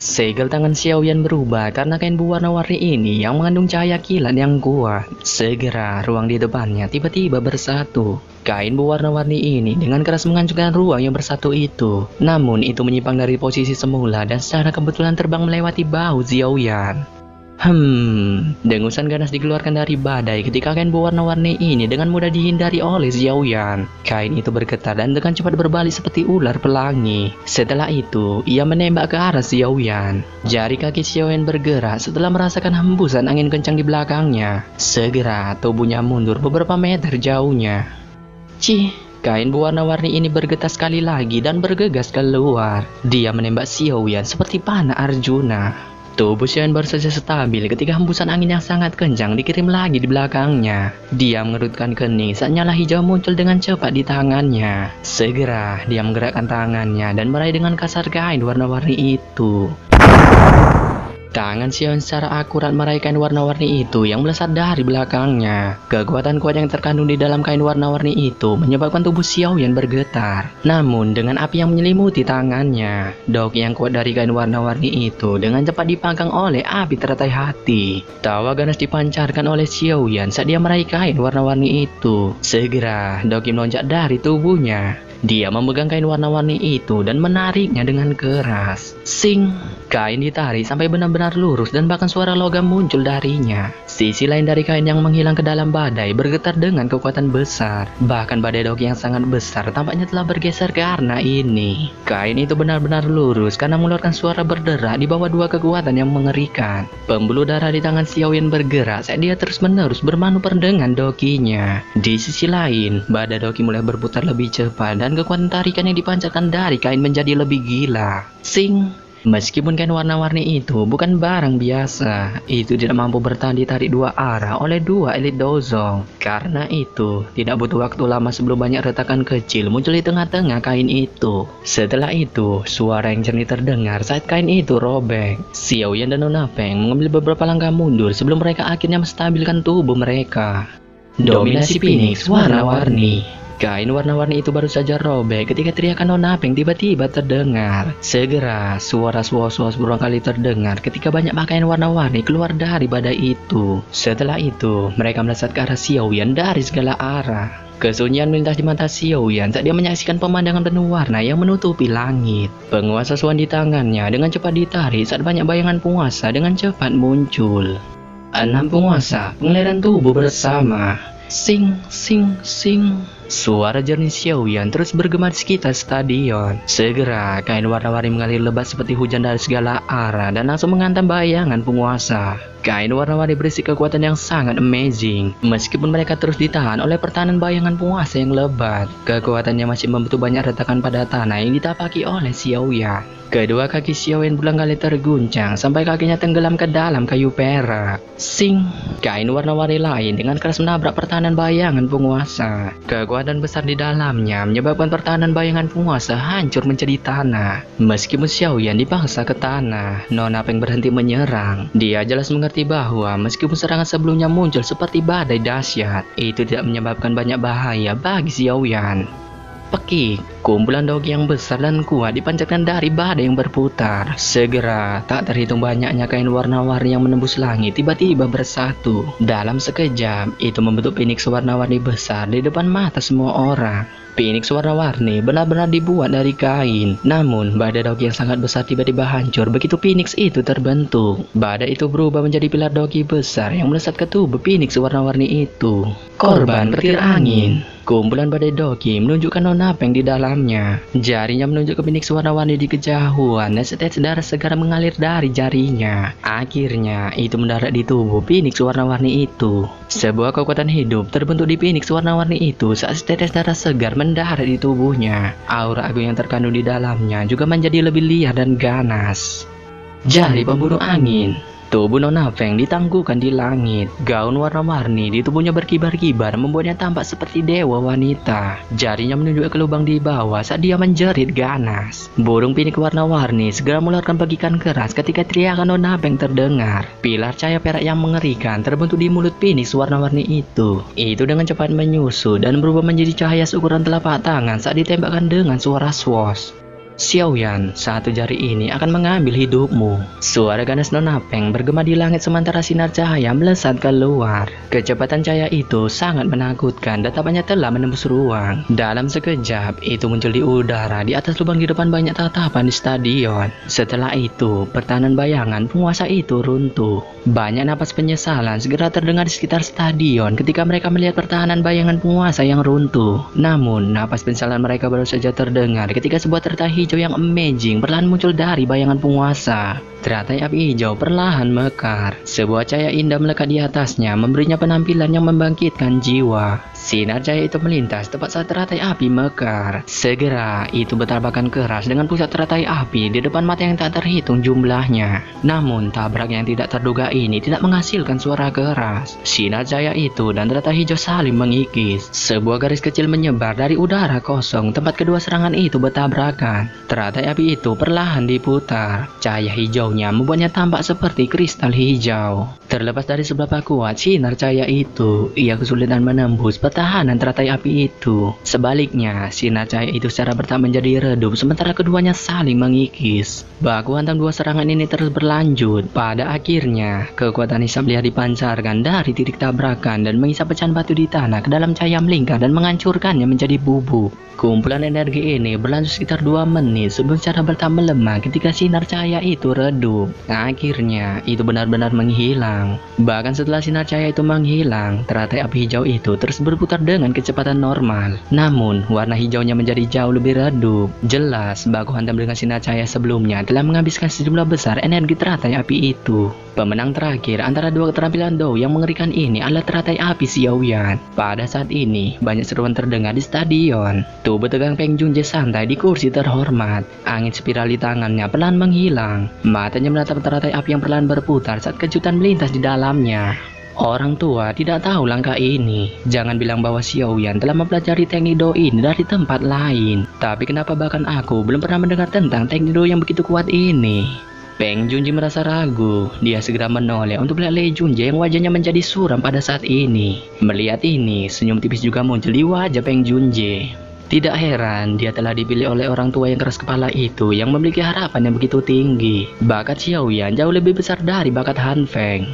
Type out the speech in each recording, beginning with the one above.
Segel tangan Xiaoyan berubah karena kain berwarna-warni ini yang mengandung cahaya kilat yang kuat. Segera ruang di depannya tiba-tiba bersatu. Kain berwarna-warni ini dengan keras menghancurkan ruang yang bersatu itu. Namun itu menyimpang dari posisi semula dan secara kebetulan terbang melewati bahu Xiaoyan. Dengusan ganas dikeluarkan dari badai ketika kain berwarna-warni ini dengan mudah dihindari oleh Xiaoyan. Kain itu bergetar dan dengan cepat berbalik seperti ular pelangi. Setelah itu, ia menembak ke arah Xiaoyan. Jari kaki Xiaoyan bergerak setelah merasakan hembusan angin kencang di belakangnya. Segera tubuhnya mundur beberapa meter jauhnya. Kain berwarna-warni ini bergetar sekali lagi dan bergegas keluar. Dia menembak Xiaoyan seperti panah Arjuna. Tubuh Xiaoyan baru saja stabil ketika hembusan angin yang sangat kencang dikirim lagi di belakangnya. Dia mengerutkan kening saat nyala hijau muncul dengan cepat di tangannya. Segera dia menggerakkan tangannya dan meraih dengan kasar kain warna-warni itu. Tangan Xiaoyan secara akurat meraih kain warna-warni itu yang melesat dari belakangnya. Kekuatan kuat yang terkandung di dalam kain warna-warni itu menyebabkan tubuh Xiaoyan bergetar. Namun dengan api yang menyelimuti tangannya, doki yang kuat dari kain warna-warni itu dengan cepat dipanggang oleh api teratai hati. Tawa ganas dipancarkan oleh Xiaoyan saat dia meraih kain warna-warni itu. Segera doki melonjak dari tubuhnya. Dia memegang kain warna-warni itu dan menariknya dengan keras. Sing! Kain ditarik sampai benar-benar lurus dan bahkan suara logam muncul darinya. Sisi lain dari kain yang menghilang ke dalam badai bergetar dengan kekuatan besar. Bahkan badai doki yang sangat besar tampaknya telah bergeser karena ini. Kain itu benar-benar lurus karena mengeluarkan suara berderak di bawah dua kekuatan yang mengerikan. Pembuluh darah di tangan Xiaoyan bergerak saat dia terus-menerus bermanuver dengan dokinya. Di sisi lain, badai doki mulai berputar lebih cepat dan kekuatan tarikan yang dipancarkan dari kain menjadi lebih gila. Sing! Meskipun kain warna-warni itu bukan barang biasa, itu tidak mampu bertahan ditarik dua arah oleh dua elit dozong. Karena itu, tidak butuh waktu lama sebelum banyak retakan kecil muncul di tengah-tengah kain itu. Setelah itu, suara yang jernih terdengar saat kain itu robek. Xiaoyan dan Nona Feng mengambil beberapa langkah mundur sebelum mereka akhirnya menstabilkan tubuh mereka. Dominasi Phoenix warna-warni. Kain warna-warni itu baru saja robek ketika teriakan Nona Feng tiba-tiba terdengar. Segera suara suas-suas berulang kali terdengar ketika banyak pakaian warna-warni keluar dari badai itu. Setelah itu, mereka melesat ke arah Xiaoyan dari segala arah. Kesunyian melintas di mata Xiaoyan saat dia menyaksikan pemandangan penuh warna yang menutupi langit. Penguasa Suan di tangannya dengan cepat ditarik saat banyak bayangan penguasa dengan cepat muncul. 6 penguasa, pengeliran tubuh bersama. Sing, sing, sing. Suara jernih Xiaoyan terus bergema di sekitar stadion. Segera kain warna-warni mengalir lebat seperti hujan dari segala arah dan langsung menghantam bayangan penguasa. Kain warna-warni berisi kekuatan yang sangat amazing. Meskipun mereka terus ditahan oleh pertahanan bayangan penguasa yang lebat, kekuatannya masih membentuk banyak retakan pada tanah yang ditapaki oleh Xiaoyan. Kedua kaki Xiaoyan berulang kali terguncang sampai kakinya tenggelam ke dalam kayu perak. Sing! Kain warna-warni lain dengan keras menabrak pertahanan bayangan penguasa. Kekuatan besar di dalamnya menyebabkan pertahanan bayangan penguasa hancur menjadi tanah. Meskipun Xiaoyan dipaksa ke tanah, Nona Feng berhenti menyerang. Dia jelas mengerti bahwa meskipun serangan sebelumnya muncul seperti badai dahsyat, itu tidak menyebabkan banyak bahaya bagi Xiaoyan. Pekik, kumpulan doki yang besar dan kuat dipancarkan dari badai yang berputar. Segera, tak terhitung banyaknya kain warna-warni yang menembus langit tiba-tiba bersatu. Dalam sekejap, itu membentuk Phoenix warna-warni besar di depan mata semua orang. Phoenix warna-warni benar-benar dibuat dari kain. Namun, badai doki yang sangat besar tiba-tiba hancur begitu Phoenix itu terbentuk. Badai itu berubah menjadi pilar doki besar yang melesat ke tubuh Phoenix warna-warni itu. Korban petir angin. Kumpulan badai doki menunjukkan Nona Feng di dalamnya. Jarinya menunjuk ke Phoenix warna-warni di kejauhan dan setetes darah segar mengalir dari jarinya. Akhirnya, itu mendarat di tubuh Phoenix warna-warni itu. Sebuah kekuatan hidup terbentuk di Phoenix warna-warni itu saat setetes darah segar mendarat di tubuhnya. Aura agung yang terkandung di dalamnya juga menjadi lebih liar dan ganas. Jari pembunuh angin. Tubuh Nona Feng ditangguhkan di langit. Gaun warna-warni di tubuhnya berkibar-kibar membuatnya tampak seperti dewa wanita. Jarinya menunjuk ke lubang di bawah saat dia menjerit ganas. Burung Phoenix warna-warni segera mengeluarkan pegikan keras ketika teriakan Nona Feng terdengar. Pilar cahaya perak yang mengerikan terbentuk di mulut Phoenix warna-warni itu. Itu dengan cepat menyusut dan berubah menjadi cahaya seukuran telapak tangan saat ditembakkan dengan suara swoosh. Xiaoyan, satu jari ini akan mengambil hidupmu. Suara ganas Nona Peng bergema di langit sementara sinar cahaya melesat keluar. Kecepatan cahaya itu sangat menakutkan dan tampaknya telah menembus ruang. Dalam sekejap, itu muncul di udara di atas lubang di depan banyak tatapan di stadion. Setelah itu, pertahanan bayangan penguasa itu runtuh. Banyak napas penyesalan segera terdengar di sekitar stadion ketika mereka melihat pertahanan bayangan penguasa yang runtuh. Namun, napas penyesalan mereka baru saja terdengar ketika sebuah teratai hijau yang amazing perlahan muncul dari bayangan penguasa. Teratai api hijau perlahan mekar. Sebuah cahaya indah melekat di atasnya, memberinya penampilan yang membangkitkan jiwa. Sinar cahaya itu melintas tepat saat teratai api mekar. Segera, itu bertabrakan keras dengan pusat teratai api di depan mata yang tak terhitung jumlahnya. Namun, tabrak yang tidak terduga ini tidak menghasilkan suara keras. Sinar cahaya itu dan teratai hijau saling mengikis. Sebuah garis kecil menyebar dari udara kosong tempat kedua serangan itu bertabrakan. Teratai api itu perlahan diputar. Cahaya hijaunya membuatnya tampak seperti kristal hijau. Terlepas dari seberapa kuat sinar cahaya itu, ia kesulitan menembus pertahanan teratai api itu. Sebaliknya, sinar cahaya itu secara bertahap menjadi redup sementara keduanya saling mengikis. Baku hantam dua serangan ini terus berlanjut. Pada akhirnya, kekuatan hisap liar dipancarkan dari titik tabrakan dan menghisap pecahan batu di tanah ke dalam cahaya melingkar dan menghancurkannya menjadi bubuk. Kumpulan energi ini berlangsung sekitar 2 menit sebelum secara bertahap melemah ketika sinar cahaya itu redup. Akhirnya, itu benar-benar menghilang. Bahkan setelah sinar cahaya itu menghilang, teratai api hijau itu terus berputar dengan kecepatan normal. Namun, warna hijaunya menjadi jauh lebih redup. Jelas, baku hantam dengan sinar cahaya sebelumnya telah menghabiskan sejumlah besar energi teratai api itu. Pemenang terakhir antara dua keterampilan Dou yang mengerikan ini adalah teratai api Xiaoyan. Pada saat ini, banyak seruan terdengar di stadion. Tubuh tegang Peng Junjie santai di kursi terhormat. Angin spiral di tangannya perlahan menghilang. Matanya menatap teratai api yang perlahan berputar saat kejutan melintas di dalamnya. Orang tua tidak tahu langkah ini. Jangan bilang bahwa Xiaoyan telah mempelajari teknik Dou ini dari tempat lain. Tapi kenapa bahkan aku belum pernah mendengar tentang teknik Dou yang begitu kuat ini? Peng Junjie merasa ragu. Dia segera menoleh untuk melihat Lei Junjie yang wajahnya menjadi suram pada saat ini. Melihat ini, senyum tipis juga muncul di wajah Peng Junjie. Tidak heran dia telah dipilih oleh orang tua yang keras kepala itu yang memiliki harapan yang begitu tinggi. Bakat Xiaoyan jauh lebih besar dari bakat Han Feng.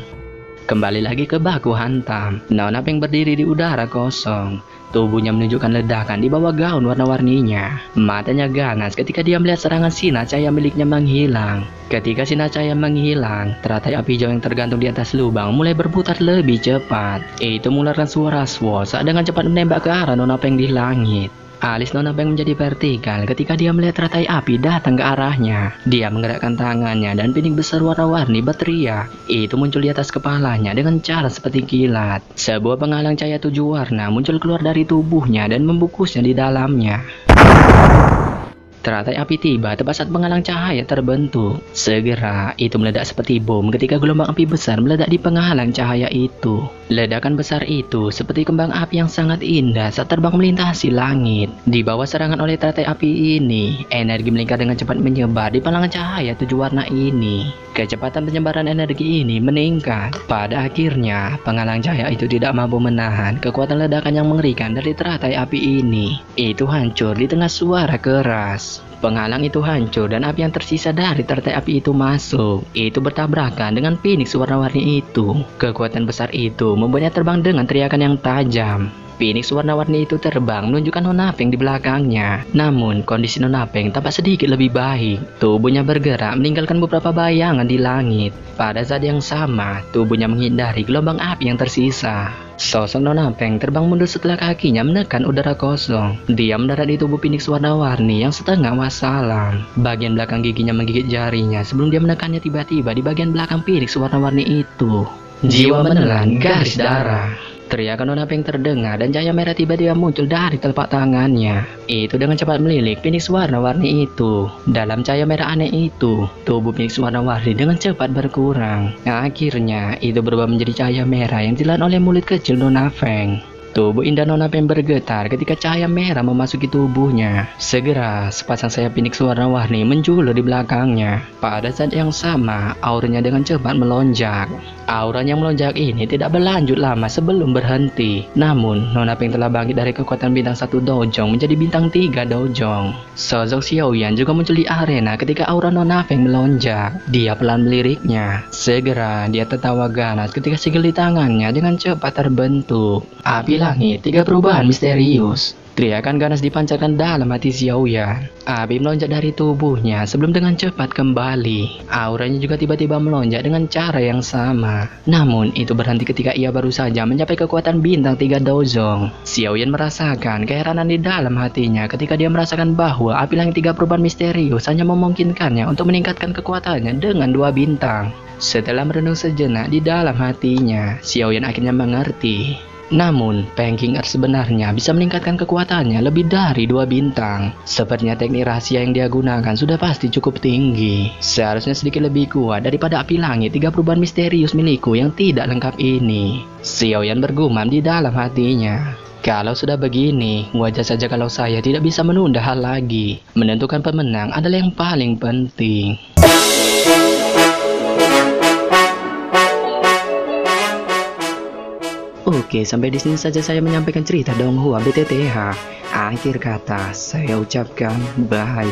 Kembali lagi ke baku hantam. Nona Peng berdiri di udara kosong. Tubuhnya menunjukkan ledakan di bawah gaun warna-warninya. Matanya ganas ketika dia melihat serangan sinar cahaya miliknya menghilang. Ketika sinar cahaya menghilang, teratai api hijau yang tergantung di atas lubang mulai berputar lebih cepat. Itu mengeluarkan suara sword saat dengan cepat menembak ke arah Nona Peng di langit. Alis Nona Peng menjadi vertikal ketika dia melihat teratai api datang ke arahnya. Dia menggerakkan tangannya dan pinik besar warna-warni berteriak. Itu muncul di atas kepalanya dengan cara seperti kilat. Sebuah penghalang cahaya 7 warna muncul keluar dari tubuhnya dan membungkusnya di dalamnya. Teratai api tiba tepat saat penghalang cahaya terbentuk. Segera, itu meledak seperti bom ketika gelombang api besar meledak di penghalang cahaya itu. Ledakan besar itu seperti kembang api yang sangat indah saat terbang melintasi langit. Di bawah serangan oleh teratai api ini, energi melingkar dengan cepat menyebar di penghalang cahaya 7 warna ini. Kecepatan penyebaran energi ini meningkat. Pada akhirnya, penghalang cahaya itu tidak mampu menahan kekuatan ledakan yang mengerikan dari teratai api ini. Itu hancur di tengah suara keras. Penghalang itu hancur dan api yang tersisa dari teratai api itu masuk. Itu bertabrakan dengan Phoenix warna-warni itu. Kekuatan besar itu membuatnya terbang dengan teriakan yang tajam. Phoenix warna-warni itu terbang menunjukkan Nona Peng di belakangnya. Namun, kondisi Nona Peng tampak sedikit lebih baik. Tubuhnya bergerak meninggalkan beberapa bayangan di langit. Pada saat yang sama, tubuhnya menghindari gelombang api yang tersisa. Sosok Nona Peng terbang mundur setelah kakinya menekan udara kosong. Dia mendarat di tubuh Phoenix warna-warni yang setengah wassalam. Bagian belakang giginya menggigit jarinya sebelum dia menekannya tiba-tiba di bagian belakang Phoenix warna-warni itu. Jiwa menelan garis darah. Teriakan Nona Peng terdengar dan cahaya merah tiba-tiba muncul dari telapak tangannya. Itu dengan cepat melilit Phoenix warna-warni itu. Dalam cahaya merah aneh itu, tubuh Phoenix warna-warni dengan cepat berkurang. Akhirnya, itu berubah menjadi cahaya merah yang ditelan oleh mulut kecil Nona Peng. Tubuh indah Nona Peng bergetar ketika cahaya merah memasuki tubuhnya. Segera, sepasang sayap Phoenix warna-warni menjulur di belakangnya. Pada saat yang sama, auranya dengan cepat melonjak. Aura yang melonjak ini tidak berlanjut lama sebelum berhenti. Namun, Nona Peng telah bangkit dari kekuatan bintang 1 dojong menjadi bintang 3 dojong. Sosok Xiaoyan juga muncul di arena ketika aura Nona Peng melonjak. Dia pelan meliriknya. Segera, dia tertawa ganas ketika sigil di tangannya dengan cepat terbentuk. Api langit, 3 perubahan misterius. Teriakan ganas dipancarkan dalam hati Xiaoyan. Api melonjak dari tubuhnya sebelum dengan cepat kembali. Auranya juga tiba-tiba melonjak dengan cara yang sama. Namun itu berhenti ketika ia baru saja mencapai kekuatan bintang 3 dojong. Xiaoyan merasakan keheranan di dalam hatinya ketika dia merasakan bahwa api langit 3 perubahan misterius hanya memungkinkannya untuk meningkatkan kekuatannya dengan 2 bintang. Setelah merenung sejenak di dalam hatinya, Xiaoyan akhirnya mengerti. Namun, Peng King Earth sebenarnya bisa meningkatkan kekuatannya lebih dari 2 bintang. Sepertinya teknik rahasia yang dia gunakan sudah pasti cukup tinggi. Seharusnya sedikit lebih kuat daripada api langit 3 perubahan misterius milikku yang tidak lengkap ini. Xiaoyan bergumam di dalam hatinya. Kalau sudah begini, wajar saja kalau saya tidak bisa menunda hal lagi. Menentukan pemenang adalah yang paling penting. Oke, sampai di sini saja saya menyampaikan cerita Donghua BTTH. Akhir kata, saya ucapkan bye.